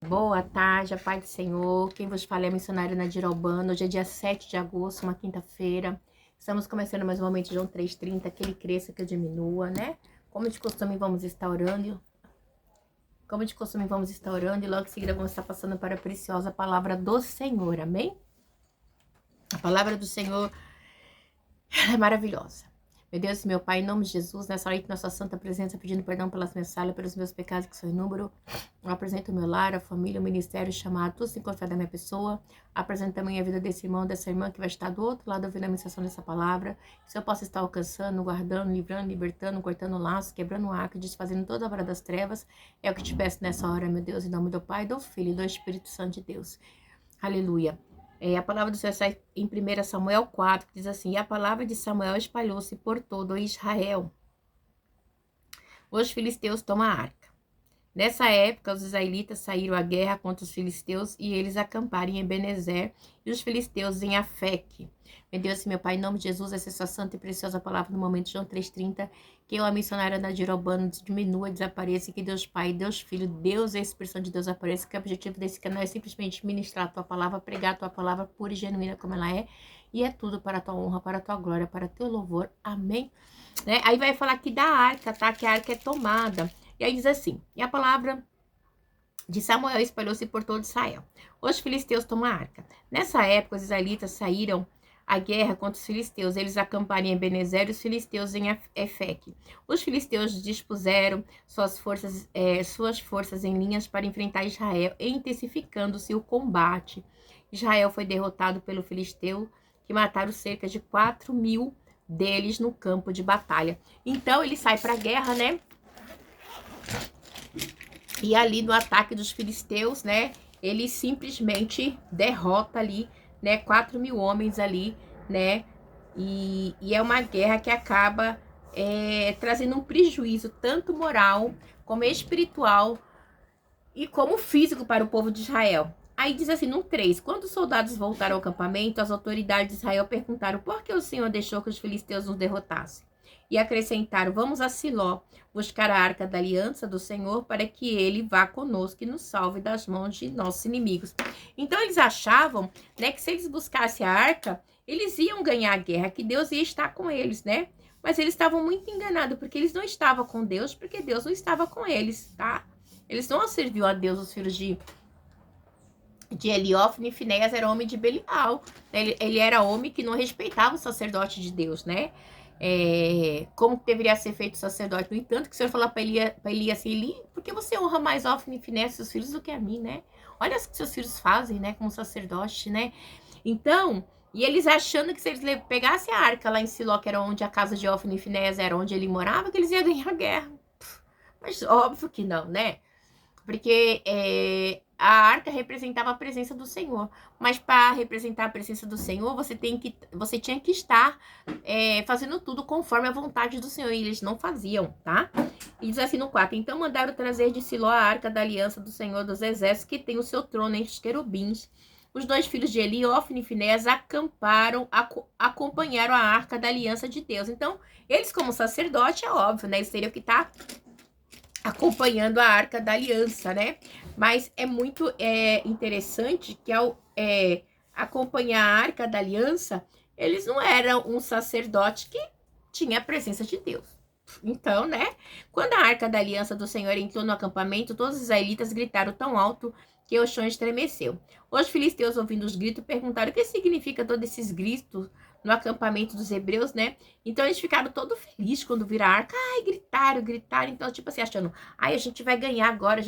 Boa tarde, a paz do Senhor. Quem vos fala é a missionária Nadir Albano. Hoje é dia 7 de agosto, uma quinta-feira. Estamos começando mais um momento de João 3,30, que ele cresça, que eu diminua, né? Como de costume, vamos estar orando. E logo em seguida vamos estar passando para a preciosa palavra do Senhor, amém? A palavra do Senhor, ela é maravilhosa. Meu Deus, meu Pai, em nome de Jesus, nessa hora na sua santa presença, pedindo perdão pelas minhas falhas, pelos meus pecados que são em número. Eu apresento o meu lar, a família, o ministério, chamado, tudo se encontrar da minha pessoa. Apresento também a vida desse irmão, dessa irmã que vai estar do outro lado ouvindo a ministração dessa palavra. Se eu possa estar alcançando, guardando, livrando, libertando, cortando laços, quebrando o arco, desfazendo toda a obra das trevas. É o que te peço nessa hora, meu Deus, em nome do Pai, do Filho e do Espírito Santo de Deus. Aleluia. A palavra do Senhor sai em 1 Samuel 4, que diz assim: E a palavra de Samuel espalhou-se por todo Israel. Os filisteus tomam a arca. Nessa época, os israelitas saíram à guerra contra os filisteus e eles acamparam em Ebenezer e os filisteus em Afeque. Meu Deus, meu Pai, em nome de Jesus, essa é sua santa e preciosa palavra no momento de João 3,30, que eu, a missionária Nadir Albano, diminua, desapareça, e que Deus Pai, Deus Filho, Deus, a expressão de Deus apareça, que o objetivo desse canal é simplesmente ministrar a tua palavra, pregar a tua palavra pura e genuína como ela é, e é tudo para a tua honra, para a tua glória, para o teu louvor. Amém? Né? Aí vai falar aqui da arca, tá? Que a arca é tomada. E aí diz assim: E a palavra de Samuel espalhou-se por todo Israel. Os filisteus tomam a arca. Nessa época, os israelitas saíram à guerra contra os filisteus. Eles acamparam em Ebenezer e os filisteus em Efeque. Os filisteus dispuseram suas forças em linhas para enfrentar Israel, intensificando-se o combate. Israel foi derrotado pelo filisteu, que mataram cerca de 4.000 deles no campo de batalha. Então, ele sai para a guerra, né? E ali no ataque dos filisteus, né, ele simplesmente derrota ali, né, 4.000 homens ali, né, e é uma guerra que acaba trazendo um prejuízo tanto moral, como espiritual e como físico para o povo de Israel. Aí diz assim, no 3, quando os soldados voltaram ao acampamento, as autoridades de Israel perguntaram por que o Senhor deixou que os filisteus nos derrotassem. E acrescentaram, vamos a Siló, buscar a arca da aliança do Senhor, para que ele vá conosco e nos salve das mãos de nossos inimigos. Então eles achavam, né, que se eles buscassem a arca, eles iam ganhar a guerra, que Deus ia estar com eles, né? Mas eles estavam muito enganados, porque eles não estavam com Deus, porque Deus não estava com eles, tá? Eles não serviam a Deus, os filhos de Eliófone e Finéias era homem de Belial. Ele era homem que não respeitava o sacerdote de Deus, né? Como deveria ser feito o sacerdote. No entanto, que o Senhor falou para Eli assim, Eli, por que você honra mais Ófine e Finéias, seus filhos, do que a mim, né? Olha o que seus filhos fazem, né? Como sacerdote, né? Então, e eles achando que se eles pegassem a arca lá em Siló, que era onde a casa de Ófine e Finéias era onde ele morava, que eles iam ganhar a guerra. Mas óbvio que não, né? Porque a arca representava a presença do Senhor. Mas para representar a presença do Senhor, você tinha que estar fazendo tudo conforme a vontade do Senhor. E eles não faziam, tá? E diz assim no 4. Então mandaram trazer de Siló a arca da aliança do Senhor dos Exércitos, que tem o seu trono entre os querubins. Os dois filhos de Eli, Ófine e Finéias, acompanharam a arca da aliança de Deus. Então, eles como sacerdote, é óbvio, né? Eles teriam que estar acompanhando a arca da aliança, né? Mas é muito interessante que ao acompanhar a arca da aliança, eles não eram um sacerdote que tinha a presença de Deus. Então, né? Quando a arca da aliança do Senhor entrou no acampamento, todos os israelitas gritaram tão alto que o chão estremeceu. Os filisteus, ouvindo os gritos, perguntaram o que significa todos esses gritos no acampamento dos hebreus, né? Então eles ficaram todos felizes quando viram a arca. Ai, gritaram. Então, tipo assim, achando, ai, a gente vai ganhar agora,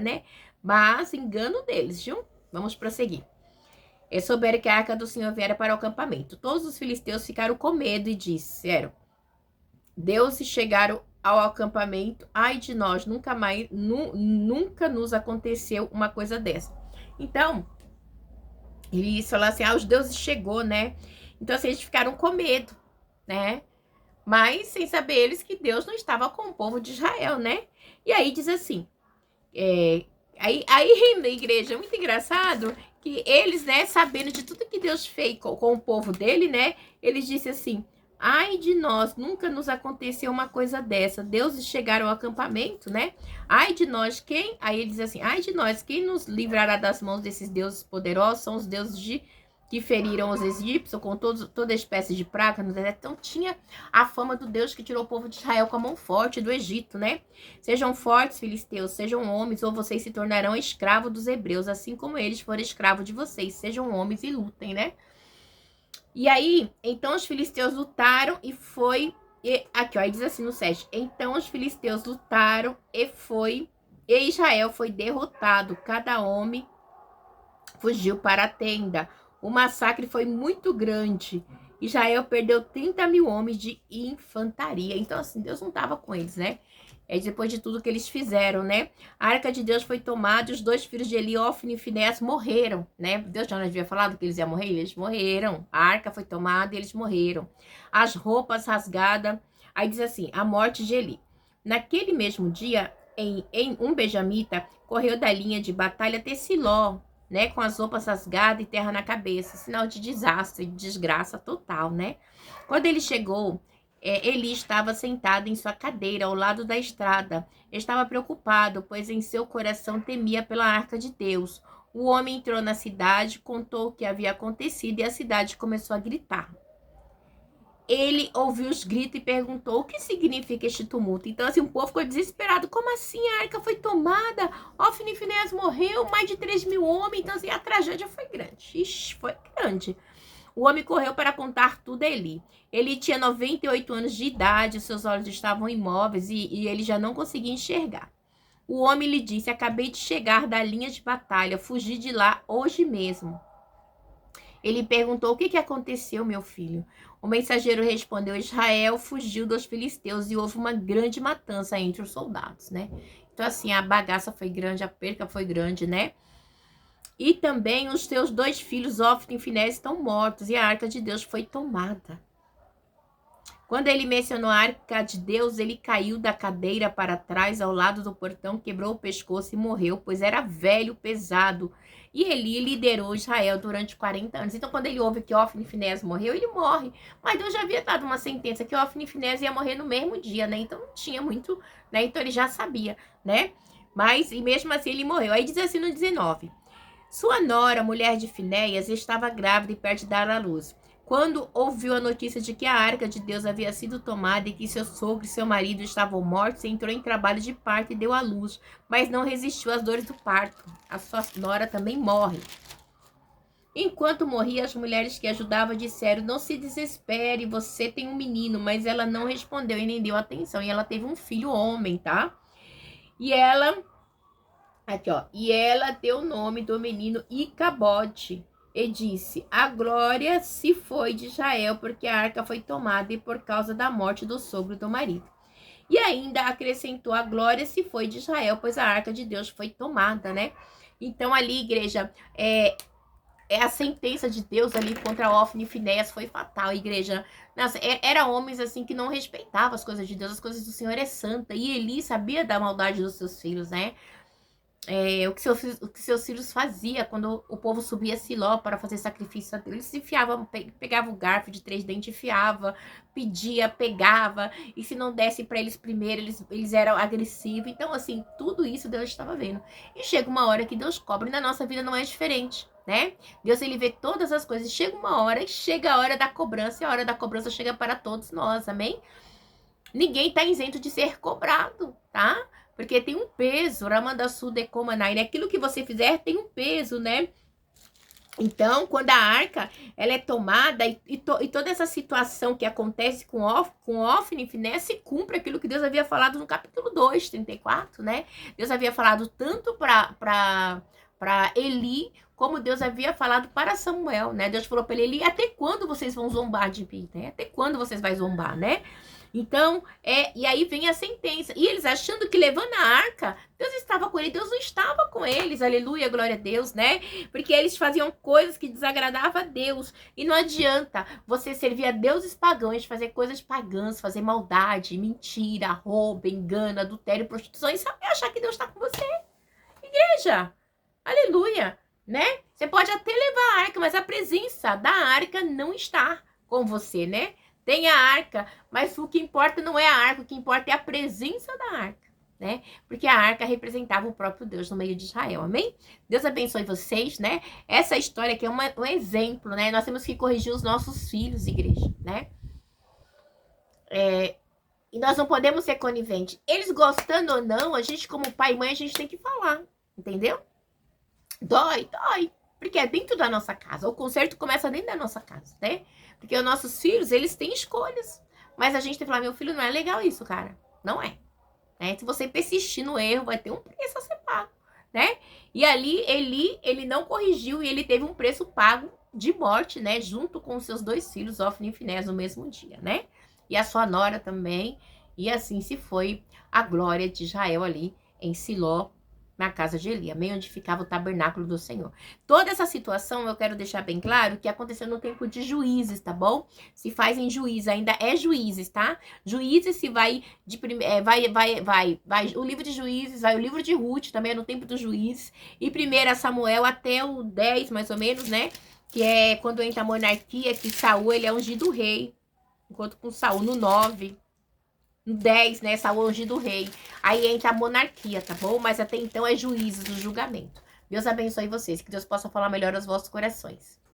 né? Mas engano deles, viu? Vamos prosseguir. Eles souberam que a arca do Senhor viera para o acampamento. Todos os filisteus ficaram com medo e disseram, deuses chegaram ao acampamento, ai de nós, nunca nos aconteceu uma coisa dessa. Então, eles falaram assim, os deuses chegou, né? Então, assim, eles ficaram com medo, né? Mas sem saber eles que Deus não estava com o povo de Israel, né? E aí diz assim, aí na igreja, é muito engraçado que eles, né, sabendo de tudo que Deus fez com o povo dele, né? Eles disseram assim, Ai de nós, nunca nos aconteceu uma coisa dessa. Deuses chegaram ao acampamento, né? Ai de nós, quem? Aí ele diz assim: ai de nós, quem nos livrará das mãos desses deuses poderosos? São os deuses que feriram os egípcios com toda espécie de praga no deserto. Então tinha a fama do Deus que tirou o povo de Israel com a mão forte do Egito, né? Sejam fortes, filisteus, sejam homens, ou vocês se tornarão escravos dos hebreus, assim como eles foram escravos de vocês. Sejam homens e lutem, né? E aí, então os filisteus lutaram e foi... aqui, ó, aí diz assim no 7. Então os filisteus lutaram e Israel foi derrotado. Cada homem fugiu para a tenda. O massacre foi muito grande. Israel perdeu 30 mil homens de infantaria. Então, assim, Deus não estava com eles, né? É depois de tudo que eles fizeram, né? A arca de Deus foi tomada e os 2 filhos de Eli, Ofni e Finéas, morreram, né? Deus já não havia falado que eles iam morrer? Eles morreram. A arca foi tomada e eles morreram. As roupas rasgadas. Aí diz assim, a morte de Eli. Naquele mesmo dia, um benjamita correu da linha de batalha até Siló, né? Com as roupas rasgadas e terra na cabeça. Sinal de desastre, de desgraça total, né? Quando ele chegou... Eli estava sentado em sua cadeira ao lado da estrada. Estava preocupado, pois em seu coração temia pela arca de Deus. O homem entrou na cidade, contou o que havia acontecido e a cidade começou a gritar. Ele ouviu os gritos e perguntou o que significa este tumulto. Então, assim, o povo ficou desesperado. Como assim? A arca foi tomada? Ofni e Finéas morreu, mais de 3 mil homens. Então, assim, a tragédia foi grande. Ixi, foi grande. O homem correu para contar tudo a Eli. Ele tinha 98 anos de idade, seus olhos estavam imóveis e ele já não conseguia enxergar. O homem lhe disse: acabei de chegar da linha de batalha, fugi de lá hoje mesmo. Ele perguntou: o que aconteceu, meu filho? O mensageiro respondeu: Israel fugiu dos filisteus e houve uma grande matança entre os soldados, né? Então, assim, a bagaça foi grande, a perca foi grande, né? E também os teus 2 filhos, Ofni e Finéas, estão mortos, e a arca de Deus foi tomada. Quando ele mencionou a arca de Deus, ele caiu da cadeira para trás, ao lado do portão, quebrou o pescoço e morreu, pois era velho, pesado. E Eli liderou Israel durante 40 anos. Então, quando ele ouve que Ofni e Finéas morreu, ele morre. Mas Deus já havia dado uma sentença que Ofni e Finéas ia morrer no mesmo dia, né? Então, não tinha muito, né? Então, ele já sabia, né? Mas, e mesmo assim, ele morreu. Aí diz assim no 19... Sua nora, mulher de Finéias, estava grávida e perto de dar à luz. Quando ouviu a notícia de que a arca de Deus havia sido tomada e que seu sogro e seu marido estavam mortos, entrou em trabalho de parto e deu à luz, mas não resistiu às dores do parto. A sua nora também morre. Enquanto morria, as mulheres que ajudavam disseram: não se desespere, você tem um menino. Mas ela não respondeu e nem deu atenção. E ela teve um filho homem, tá? E ela... Aqui, ó. E ela deu o nome do menino Icabote e disse: a glória se foi de Israel, porque a arca foi tomada e por causa da morte do sogro do marido. E ainda acrescentou: a glória se foi de Israel, pois a arca de Deus foi tomada, né? Então ali, igreja, a sentença de Deus ali contra Ofni e Finéias foi fatal, igreja. Nossa, era homens assim que não respeitavam as coisas de Deus, as coisas do Senhor é santa. E Eli sabia da maldade dos seus filhos, né? O que seus filhos faziam quando o povo subia a Siló para fazer sacrifício a Deus. Eles enfiavam, pegavam o garfo de 3 dentes, enfiava, pedia, pegava, e se não desse para eles primeiro, eles eram agressivos. Então, assim, tudo isso Deus estava vendo. E chega uma hora que Deus cobra, e na nossa vida não é diferente, né? Deus, ele vê todas as coisas, chega uma hora, e chega a hora da cobrança, e a hora da cobrança chega para todos nós, amém? Ninguém está isento de ser cobrado, tá? Porque tem um peso, Ramandasu Decomanai, né? Aquilo que você fizer tem um peso, né? Então, quando a arca ela é tomada e toda essa situação que acontece com Ofni e Finéias, se cumpre aquilo que Deus havia falado no capítulo 2, 34, né? Deus havia falado tanto para Eli, como Deus havia falado para Samuel, né? Deus falou para ele: até quando vocês vão zombar de mim, né? Até quando vocês vão zombar, né? Então, e aí vem a sentença. E eles achando que levando a arca, Deus estava com ele. Deus não estava com eles. Aleluia, glória a Deus, né? Porque eles faziam coisas que desagradavam a Deus. E não adianta você servir a deuses pagãos, fazer coisas pagãs, fazer maldade, mentira, roubo, engano, adultério, prostituição, e achar que Deus está com você. Igreja, aleluia, né? Você pode até levar a arca, mas a presença da arca não está com você, né? Tem a arca, mas o que importa não é a arca, o que importa é a presença da arca, né? Porque a arca representava o próprio Deus no meio de Israel, amém? Deus abençoe vocês, né? Essa história aqui é um exemplo, né? Nós temos que corrigir os nossos filhos, igreja, né? E nós não podemos ser coniventes. Eles gostando ou não, a gente como pai e mãe, a gente tem que falar, entendeu? Dói, dói. Porque é dentro da nossa casa. O conserto começa dentro da nossa casa, né? Porque os nossos filhos, eles têm escolhas. Mas a gente tem que falar, meu filho, não é legal isso, cara. Não é. Né? Se você persistir no erro, vai ter um preço a ser pago, né? E ali, ele não corrigiu e ele teve um preço pago de morte, né? Junto com os seus 2 filhos, Ofni e Finés, no mesmo dia, né? E a sua nora também. E assim se foi a glória de Israel ali em Siló, na casa de Eli, amém? Onde ficava o tabernáculo do Senhor. Toda essa situação, eu quero deixar bem claro que aconteceu no tempo de Juízes, tá bom? Se faz em Juízes, ainda é Juízes, tá? Juízes se vai de vai o livro de Juízes, vai o livro de Ruth, também é no tempo dos Juízes, e 1 Samuel até o 10, mais ou menos, né? Que é quando entra a monarquia, que Saul, ele é ungido rei, enquanto com Saul no 9, no 10, né, Saul é ungido rei. Aí entra a monarquia, tá bom? Mas até então é Juízes do julgamento. Deus abençoe vocês, que Deus possa falar melhor aos vossos corações.